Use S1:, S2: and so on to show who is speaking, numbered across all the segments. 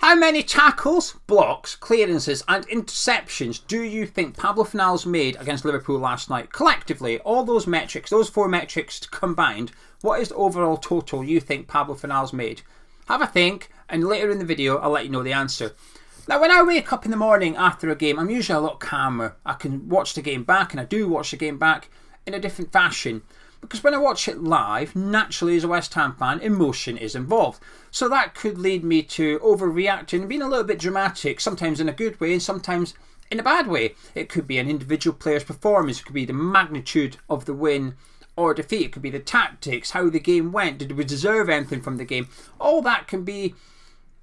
S1: How many tackles, blocks, clearances and interceptions do you think Pablo Fornals made against Liverpool last night? Collectively, all those metrics, those 4 metrics combined, what is the overall total you think Pablo Fornals made? Have a think, and later in the video I'll let you know the answer. Now, when I wake up in the morning after a game, I'm usually a lot calmer. I can watch the game back, and I do watch the game back in a different fashion. Because when I watch it live, naturally as a West Ham fan, emotion is involved. So that could lead me to overreacting and being a little bit dramatic, sometimes in a good way and sometimes in a bad way. It could be an individual player's performance, it could be the magnitude of the win or defeat, it could be the tactics, how the game went, did we deserve anything from the game. All that can be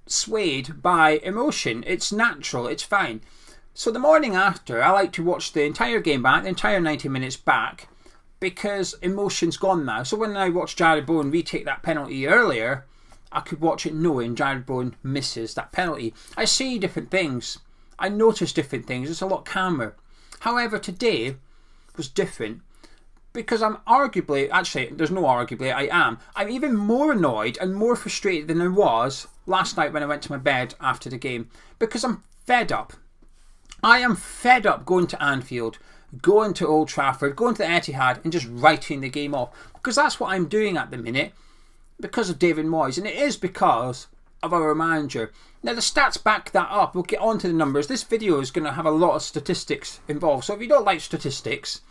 S1: swayed by emotion. It's natural, it's fine. So the morning after, I like to watch the entire game back, the entire 90 minutes back, because emotion's gone now. So when I watched Jarrod Bowen retake that penalty earlier, I could watch it knowing Jarrod Bowen misses that penalty. I see different things. I notice different things. It's a lot calmer. However, today was different because I'm arguably, actually, there's no arguably, I'm even more annoyed and more frustrated than I was last night when I went to my bed after the game because I'm fed up. I am fed up going to Anfield, going to Old Trafford, going to the Etihad and just writing the game off. Because that's what I'm doing at the minute because of David Moyes. And it is because of our manager. Now the stats back that up. We'll get on to the numbers. This video is going to have a lot of statistics involved. So if you don't like statistics,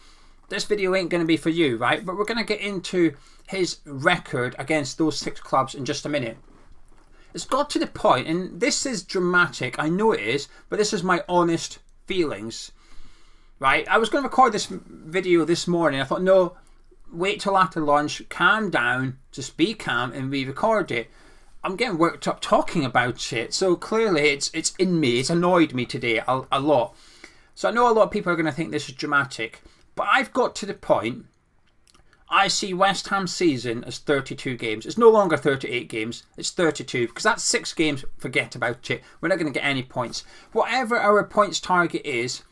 S1: this video ain't going to be for you, right? But we're going to get into his record against those 6 clubs in just a minute. It's got to the point, and this is dramatic, I know it is, but this is my honest feelings. Right, I was going to record this video this morning. I thought, no, wait till after lunch, calm down, just be calm and re-record it. I'm getting worked up talking about it, so clearly it's in me. It's annoyed me today a lot. So I know a lot of people are going to think this is dramatic, but I've got to the point. I see West Ham's season as 32 games. It's no longer 38 games. It's 32 because that's 6 games. Forget about it. We're not going to get any points. Whatever our points target is,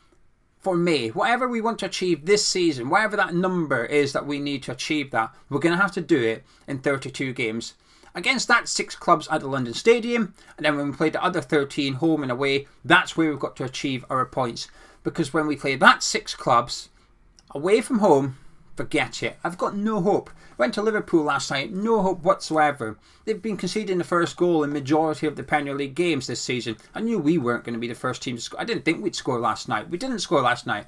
S1: for me, whatever we want to achieve this season, whatever that number is that we need to achieve that, we're going to have to do it in 32 games. Against that 6 clubs at the London Stadium, and then when we play the other 13 home and away, that's where we've got to achieve our points. Because when we play that 6 clubs away from home, forget it. I've got no hope. Went to Liverpool last night, no hope whatsoever. They've been conceding the first goal in majority of the Premier League games this season. I knew we weren't going to be the first team to score. I didn't think we'd score last night. We didn't score last night.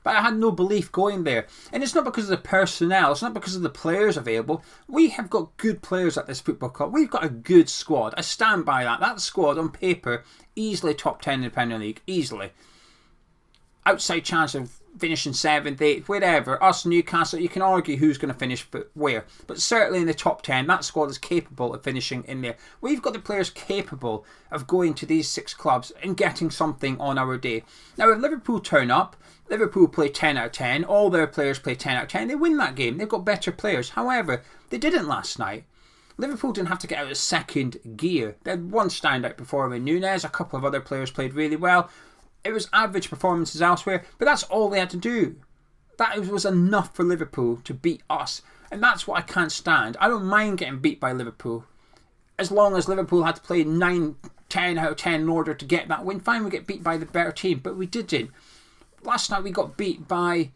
S1: But I had no belief going there. And it's not because of the personnel. It's not because of the players available. We have got good players at this football club. We've got a good squad. I stand by that. That squad on paper, easily top 10 in the Premier League. Easily. Outside chance of finishing 7th, 8th, whatever. Us, Newcastle, you can argue who's going to finish where. But certainly in the top 10, that squad is capable of finishing in there. We've got the players capable of going to these 6 clubs and getting something on our day. Now, if Liverpool turn up, Liverpool play 10 out of 10, all their players play 10 out of 10, they win that game. They've got better players. However, they didn't last night. Liverpool didn't have to get out of second gear. They had one standout performer in Núñez. A couple of other players played really well. It was average performances elsewhere, but that's all they had to do. That was enough for Liverpool to beat us. And that's what I can't stand. I don't mind getting beat by Liverpool. As long as Liverpool had to play 9, 10 out of 10 in order to get that win, fine, we get beat by the better team. But we didn't. Last night we got beat by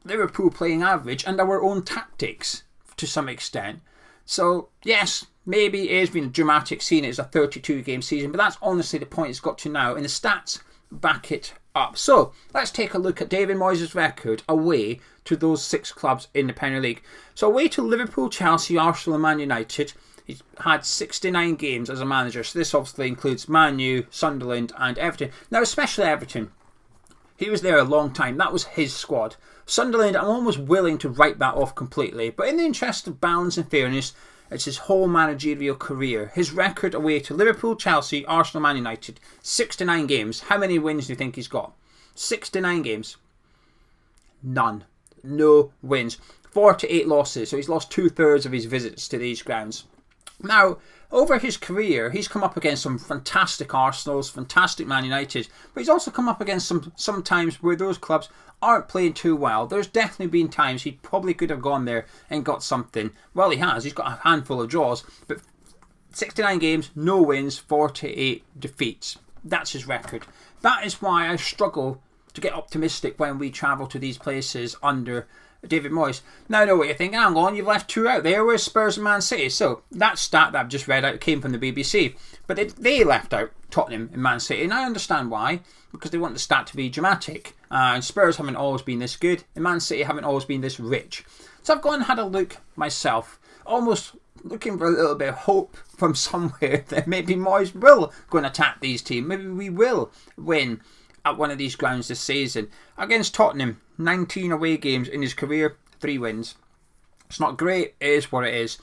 S1: Liverpool playing average and our own tactics to some extent. So, yes, maybe it has been dramatic seeing it as a 32-game season, but that's honestly the point it's got to now. And the stats back it up. So let's take a look at David Moyes' record away to those 6 clubs in the Premier League. So away to Liverpool, Chelsea, Arsenal and Man United, he's had 69 games as a manager. So this obviously includes Man U, Sunderland and Everton. Now especially Everton. He was there a long time. That was his squad. Sunderland, I'm almost willing to write that off completely. But in the interest of balance and fairness, it's his whole managerial career. His record away to Liverpool, Chelsea, Arsenal, Man United. 69 games. How many wins do you think he's got? 69 games. None. No wins. 48 losses. So he's lost 2/3 of his visits to these grounds. Now, over his career, he's come up against some fantastic Arsenals, fantastic Man United, but he's also come up against some times where those clubs aren't playing too well. There's definitely been times he probably could have gone there and got something. Well, he has. He's got a handful of draws, but 69 games, no wins, 48 defeats. That's his record. That is why I struggle to get optimistic when we travel to these places under David Moyes. Now I know what you're thinking. Hang on, you've left two out there. Where's Spurs and Man City? So that stat that I've just read out came from the BBC. But they left out Tottenham and Man City. And I understand why. Because they want the stat to be dramatic. And Spurs haven't always been this good. And Man City haven't always been this rich. So I've gone and had a look myself. Almost looking for a little bit of hope from somewhere that maybe Moyes will go and attack these teams. Maybe we will win at one of these grounds this season. Against Tottenham, 19 away games in his career, 3 wins. It's not great, it is what it is.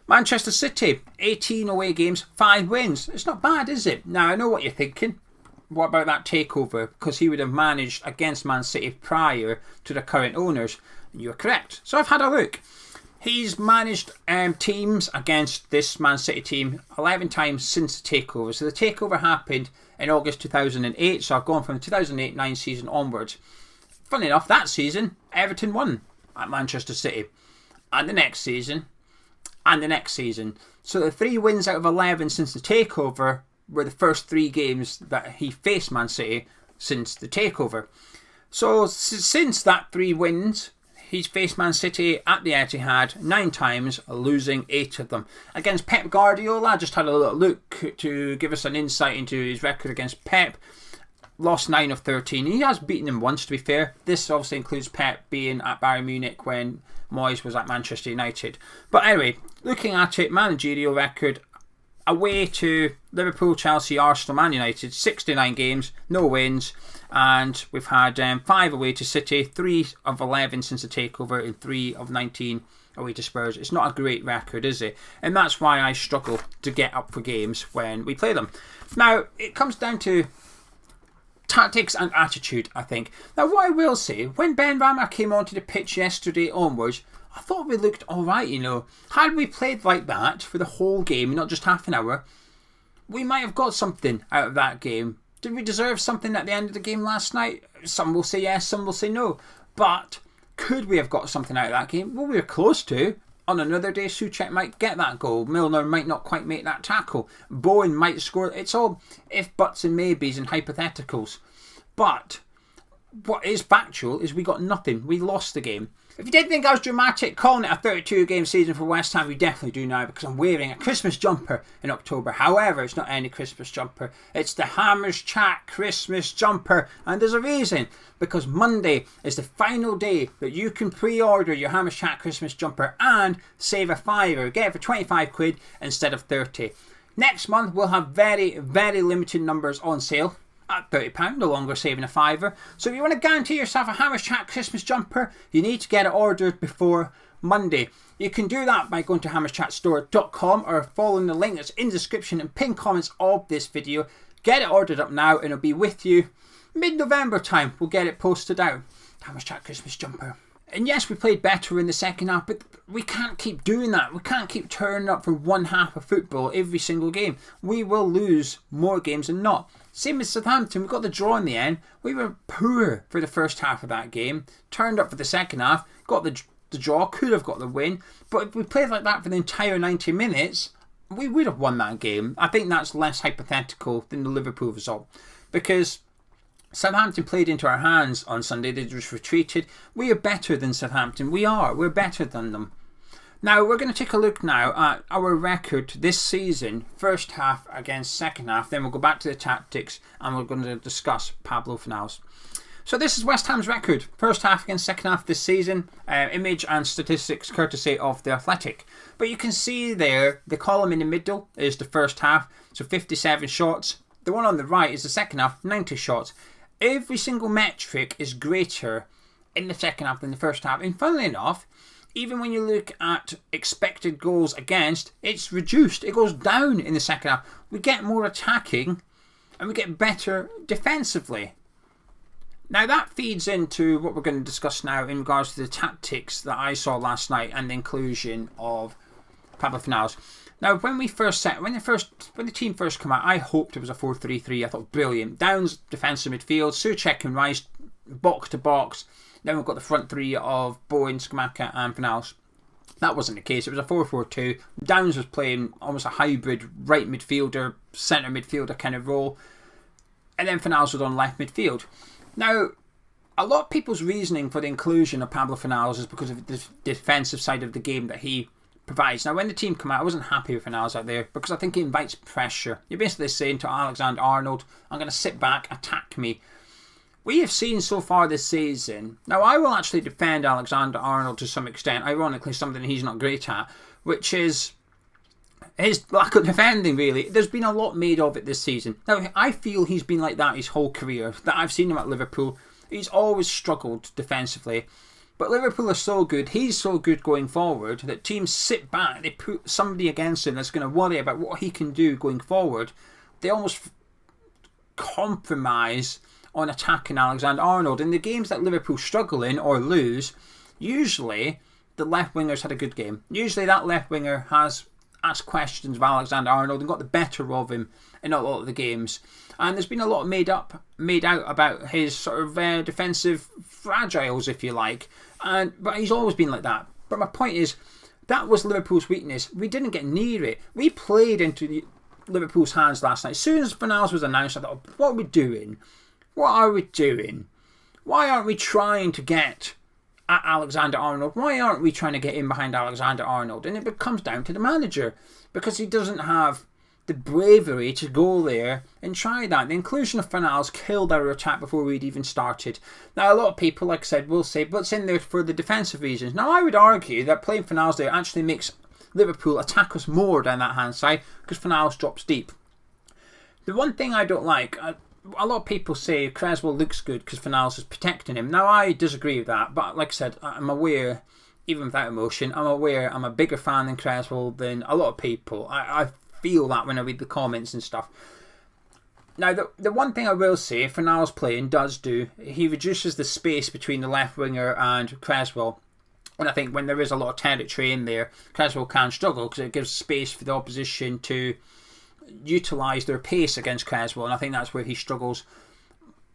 S1: Manchester City, 18 away games, 5 wins. It's not bad, is it? Now, I know what you're thinking. What about that takeover? Because he would have managed against Man City prior to the current owners. And you're correct. So I've had a look. He's managed teams against this Man City team 11 times since the takeover. So the takeover happened in August 2008. So I've gone from the 2008-9 season onwards. Funny enough, that season, Everton won at Manchester City. And the next season, and the next season. So the 3 wins out of 11 since the takeover were the first 3 games that he faced Man City since the takeover. So since that 3 wins, he's faced Man City at the Etihad 9 times, losing 8 of them. Against Pep Guardiola, I just had a little look to give us an insight into his record against Pep. Lost 9 of 13. He has beaten him once, to be fair. This obviously includes Pep being at Bayern Munich when Moyes was at Manchester United. But anyway, looking at it, managerial record, away to Liverpool, Chelsea, Arsenal, Man United, 69 games, no wins. And we've had 5 away to City, 3 of 11 since the takeover, and 3 of 19 away to Spurs. It's not a great record, is it? And that's why I struggle to get up for games when we play them. Now, it comes down to tactics and attitude, I think. Now, what I will say, when Ben Rama came onto the pitch yesterday onwards, I thought we looked alright, you know. Had we played like that for the whole game, not just half an hour, we might have got something out of that game. Did we deserve something at the end of the game last night? Some will say yes, some will say no. But could we have got something out of that game? Well, we were close to. On another day, Souček might get that goal. Milner might not quite make that tackle. Bowen might score. It's all if, buts and maybes and hypotheticals. But what is factual is we got nothing. We lost the game. If you did think I was dramatic calling it a 32-game season for West Ham, you definitely do now, because I'm wearing a Christmas jumper in October. However, it's not any Christmas jumper. It's the Hammers Chat Christmas jumper. And there's a reason. Because Monday is the final day that you can pre-order your Hammers Chat Christmas jumper and save a £5. Get it for 25 quid instead of 30. Next month, we'll have very, very limited numbers on sale at £30, no longer saving a £5. So if you want to guarantee yourself a Hammers Chat Christmas jumper, you need to get it ordered before Monday. You can do that by going to hammerschatstore.com or following the link that's in the description and pinned comments of this video. Get it ordered up now and it'll be with you mid-November time. We'll get it posted out. Hammers Chat Christmas jumper. And yes, we played better in the second half, but we can't keep doing that. We can't keep turning up for one half of football every single game. We will lose more games than not. Same as Southampton, we got the draw in the end. We were poor for the first half of that game. Turned up for the second half, got the draw, could have got the win. But if we played like that for the entire 90 minutes, we would have won that game. I think that's less hypothetical than the Liverpool result. Because Southampton played into our hands on Sunday. They just retreated. We are better than Southampton. We're better than them. Now, we're going to take a look now at our record this season. First half against second half. Then we'll go back to the tactics and we're going to discuss Pablo Fornals. So this is West Ham's record. First half against second half this season. Image and statistics courtesy of The Athletic. But you can see there, the column in the middle is the first half. So 57 shots. The one on the right is the second half, 90 shots. Every single metric is greater in the second half than the first half. And funnily enough, even when you look at expected goals against, it's reduced. It goes down in the second half. We get more attacking and we get better defensively. Now that feeds into what we're going to discuss now in regards to the tactics that I saw last night and the inclusion of Pablo Fornals. Now, when the team first came out, I hoped it was a 4-3-3. I thought brilliant. Downs defensive midfield, Souček and Rice box to box. Then we've got the front three of Bowen, Scamacca and Fornals. That wasn't the case. It was a 4-4-2. Downs was playing almost a hybrid right midfielder, centre midfielder kind of role. And then Fornals was on left midfield. Now, a lot of people's reasoning for the inclusion of Pablo Fornals is because of the defensive side of the game that he provides. Now, when the team came out, I wasn't happy with Fornals out there because I think he invites pressure. You're basically saying to Alexander-Arnold, I'm going to sit back, attack me. We have seen so far this season. Now, I will actually defend Alexander-Arnold to some extent. Ironically, something he's not great at, which is his lack of defending, really. There's been a lot made of it this season. Now, I feel he's been like that his whole career. That I've seen him at Liverpool. He's always struggled defensively. But Liverpool are so good, he's so good going forward, that teams sit back, they put somebody against him that's going to worry about what he can do going forward. They almost compromise on attacking Alexander-Arnold. In the games that Liverpool struggle in or lose, usually the left winger's had a good game. Usually that left winger has asked questions of Alexander-Arnold and got the better of him in a lot of the games. And there's been a lot made out about his sort of defensive fragiles, if you like. But he's always been like that. But my point is, that was Liverpool's weakness. We didn't get near it. We played into Liverpool's hands last night. As soon as Fornals was announced, I thought, what are we doing? What are we doing? Why aren't we trying to get at Alexander-Arnold? Why aren't we trying to get in behind Alexander-Arnold? And it comes down to the manager, because he doesn't have the bravery to go there and try that. The inclusion of Fornals killed our attack before we'd even started. Now, a lot of people, like I said, will say, but it's in there for the defensive reasons. Now, I would argue that playing Fornals there actually makes Liverpool attack us more down that hand side, because Fornals drops deep. The one thing I don't like, a lot of people say Cresswell looks good because Fornals is protecting him. Now, I disagree with that, but like I said, I'm aware, even without emotion, I'm aware I'm a bigger fan than Cresswell than a lot of people. I feel that when I read the comments and stuff. Now, the one thing I will say Fornals playing does do, he reduces the space between the left winger and Cresswell. And I think when there is a lot of territory in there, Cresswell can struggle because it gives space for the opposition to utilise their pace against Cresswell, and I think that's where he struggles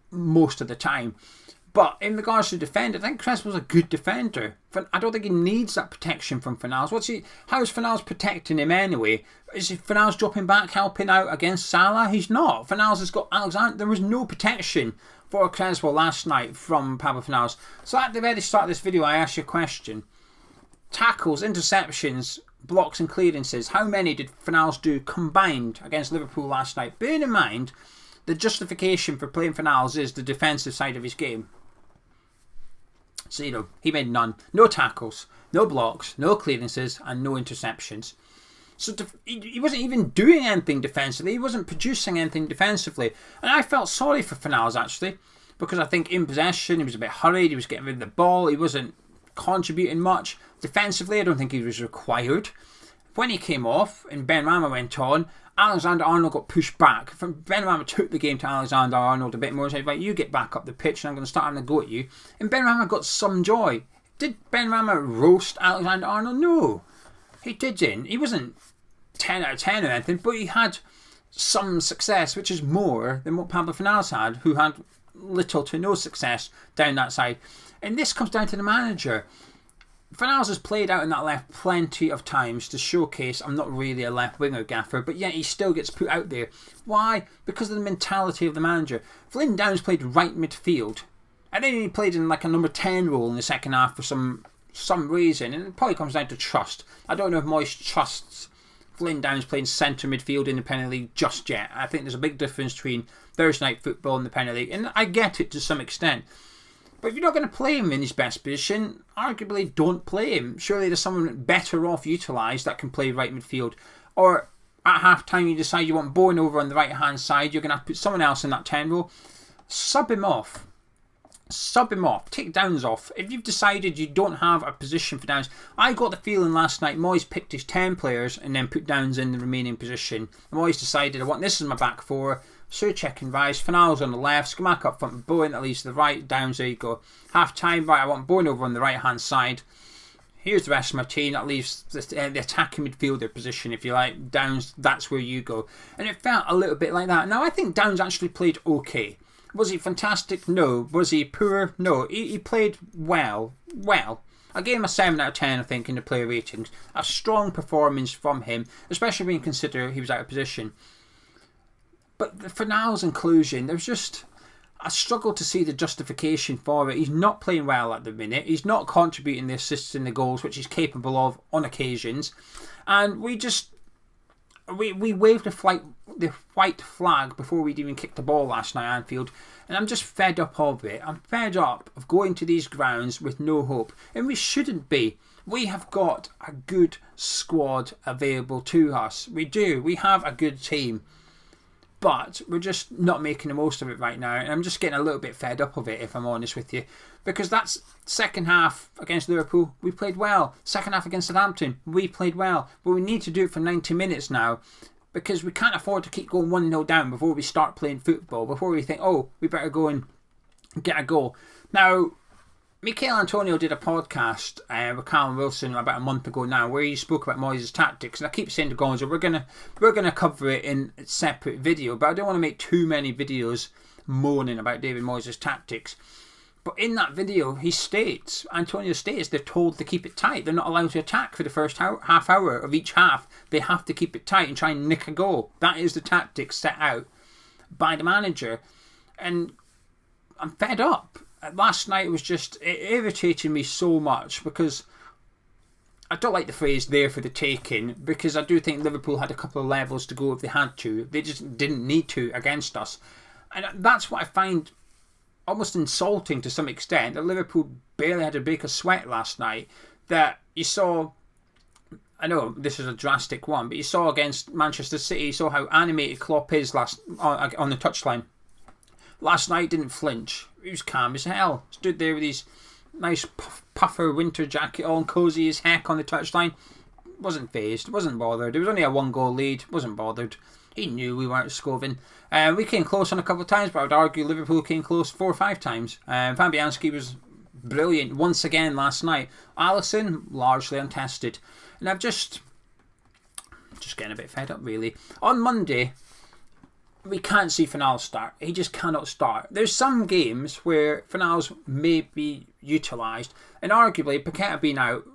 S1: most of the time. But in regards to defending, I think Cresswell's a good defender. I don't think he needs that protection from Fornals. How is Fornals protecting him anyway? Is Fornals dropping back, helping out against Salah? He's not. Fornals has got Alexander. There was no protection for Cresswell last night from Pablo Fornals. So at the very start of this video, I asked you a question. Tackles, interceptions, blocks and clearances. How many did Fornals do combined against Liverpool last night? Bearing in mind, the justification for playing Fornals is the defensive side of his game. 0. He made none. No tackles, no blocks, no clearances, and no interceptions. So he wasn't even doing anything defensively. He wasn't producing anything defensively. And I felt sorry for Fornals, actually, because I think in possession he was a bit hurried. He was getting rid of the ball. He wasn't contributing much. Defensively, I don't think he was required. When he came off and Benrahma went on, Alexander-Arnold got pushed back. Benrahma took the game to Alexander-Arnold a bit more and said, right, you get back up the pitch and I'm going to start having a go at you. And Benrahma got some joy. Did Benrahma roast Alexander-Arnold? No, he didn't. He wasn't 10 out of 10 or anything, but he had some success, which is more than what Pablo Fornals had, who had little to no success down that side. And this comes down to the manager. Fornals has played out in that left plenty of times to showcase I'm not really a left winger gaffer, but yet he still gets put out there. Why? Because of the mentality of the manager. Flynn Downs played right midfield, and then he played in like a number 10 role in the second half for some reason, and it probably comes down to trust. I don't know if Moyes trusts Flynn Downs playing centre midfield in the Premier League just yet. I think there's a big difference between Thursday night football and the Premier League, and I get it to some extent. But if you're not going to play him in his best position, arguably don't play him. Surely there's someone better off utilised that can play right midfield. Or at half time you decide you want Bowen over on the right hand side, you're going to have to put someone else in that 10 role. Sub him off. Sub him off. Take Downs off. If you've decided you don't have a position for Downs, I got the feeling last night Moyes picked his 10 players and then put Downs in the remaining position. Moyes decided, I want this as my back four. Souček and Rice, Fornals on the left, Scamack up front, Bowen that leaves to the right, Downs, there you go. Half time, right, I want Bowen over on the right hand side. Here's the rest of my team, that leaves the attacking midfielder position, if you like. Downs, that's where you go. And it felt a little bit like that. Now, I think Downs actually played okay. Was he fantastic? No. Was he poor? No. He played well. I gave him a 7 out of 10, I think, in the player ratings. A strong performance from him, especially when you consider he was out of position. But the Fornals inclusion, there's just... I struggle to see the justification for it. He's not playing well at the minute. He's not contributing the assists and the goals, which he's capable of on occasions. And we waved the white flag before we'd even kicked the ball last night at Anfield. And I'm just fed up of it. I'm fed up of going to these grounds with no hope. And we shouldn't be. We have got a good squad available to us. We do. We have a good team. But we're just not making the most of it right now. And I'm just getting a little bit fed up of it, if I'm honest with you. Because that's second half against Liverpool, we played well. Second half against Southampton, we played well. But we need to do it for 90 minutes now. Because we can't afford to keep going 1-0 down before we start playing football. Before we think, oh, we better go and get a goal. Now, Mikel Antonio did a podcast with Callum Wilson about a month ago now, where he spoke about Moyes' tactics, and I keep saying to Gonzo, we're gonna cover it in a separate video, but I don't want to make too many videos moaning about David Moyes' tactics. But in that video, Antonio states they're told to keep it tight. They're not allowed to attack for the first half hour of each half. They have to keep it tight and try and nick a goal. That is the tactics set out by the manager, and I'm fed up. Last night it irritated me so much, because I don't like the phrase there for the taking, because I do think Liverpool had a couple of levels to go if they had to. They just didn't need to against us. And that's what I find almost insulting to some extent, that Liverpool barely had to break a sweat last night. That you saw, I know this is a drastic one, but you saw against Manchester City, you saw how animated Klopp is on the touchline. Last night didn't flinch. He was calm as hell. Stood there with his nice puffer winter jacket on, cosy as heck on the touchline. Wasn't fazed, wasn't bothered. There was only a 1-goal lead, wasn't bothered. He knew we weren't scoring. We came close on a couple of times, but I would argue Liverpool came close 4 or 5 times. Fabianski was brilliant once again last night. Alisson, largely untested. And I'm just getting a bit fed up, really. On Monday, we can't see Fornals start. He just cannot start. There's some games where Fornals may be utilised, and arguably, Paqueta being out,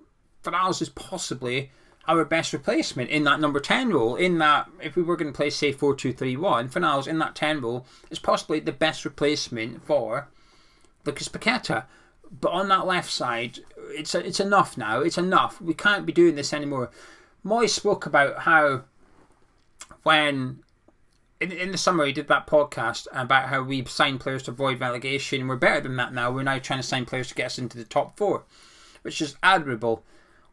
S1: Fornals is possibly our best replacement in that number 10 role. In that, if we were going to play, say, 4-2-3-1, Fornals in that 10 role is possibly the best replacement for Lucas Paqueta. But on that left side, it's enough now. It's enough. We can't be doing this anymore. Moyes spoke about how when... In the summer, he did that podcast about how we signed players to avoid relegation. We're better than that now. We're now trying to sign players to get us into the top 4, which is admirable.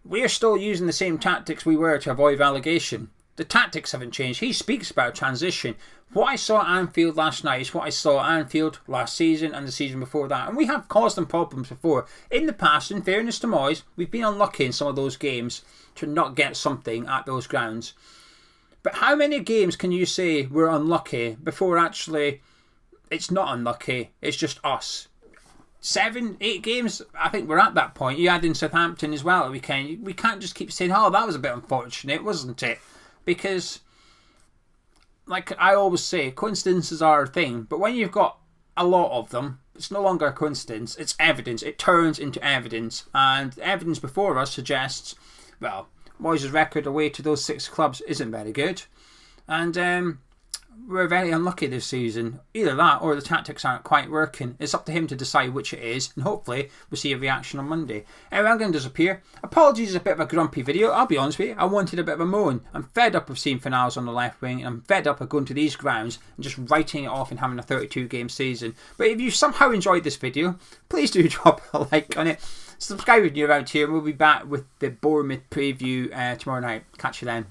S1: We're still using the same tactics we were to avoid relegation. The tactics haven't changed. He speaks about transition. What I saw at Anfield last night is what I saw at Anfield last season and the season before that. And we have caused them problems before. In the past, in fairness to Moyes, we've been unlucky in some of those games to not get something at those grounds. But how many games can you say we're unlucky before actually it's not unlucky, it's just us? 7, 8 games, I think we're at that point. You add in Southampton as well at the weekend. We can't just keep saying, oh, that was a bit unfortunate, wasn't it? Because, like I always say, coincidences are a thing. But when you've got a lot of them, it's no longer a coincidence, it's evidence. It turns into evidence. And evidence before us suggests, well, Moyes' record away to those 6 clubs isn't very good. And we're very unlucky this season. Either that or the tactics aren't quite working. It's up to him to decide which it is, and hopefully we'll see a reaction on Monday. Anyway, I'm going to disappear. Apologies, it's a bit of a grumpy video. I'll be honest with you, I wanted a bit of a moan. I'm fed up of seeing Fornals on the left wing, and I'm fed up of going to these grounds and just writing it off and having a 32-game season. But if you somehow enjoyed this video, please do drop a like on it. Subscribe if you're around here, and we'll be back with the Bournemouth preview tomorrow night. Catch you then.